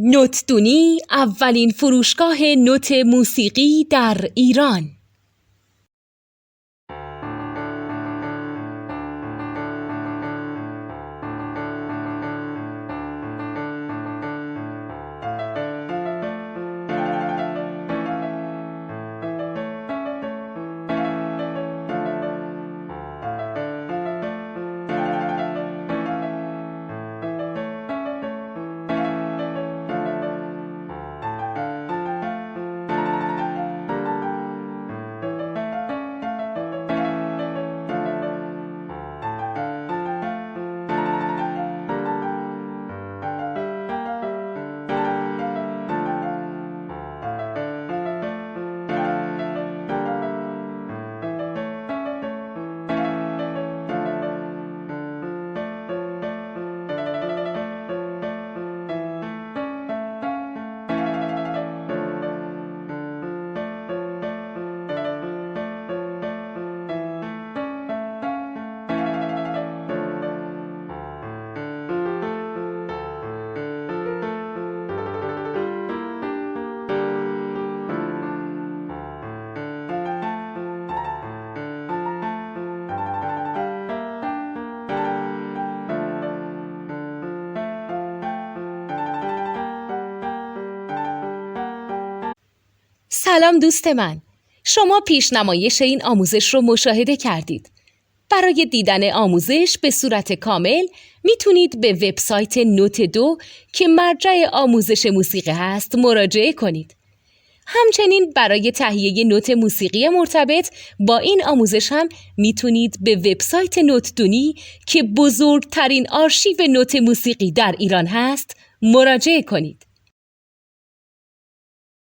نوتدونی اولین فروشگاه نوت موسیقی در ایران. سلام دوست من، شما پیشنمایش این آموزش رو مشاهده کردید. برای دیدن آموزش به صورت کامل میتونید به وبسایت نوت2 که مرجع آموزش موسیقی هست مراجعه کنید. همچنین برای تهیه نوت موسیقی مرتبط با این آموزش هم میتونید به وبسایت نوتدونی که بزرگترین آرشیو نوت موسیقی در ایران هست مراجعه کنید.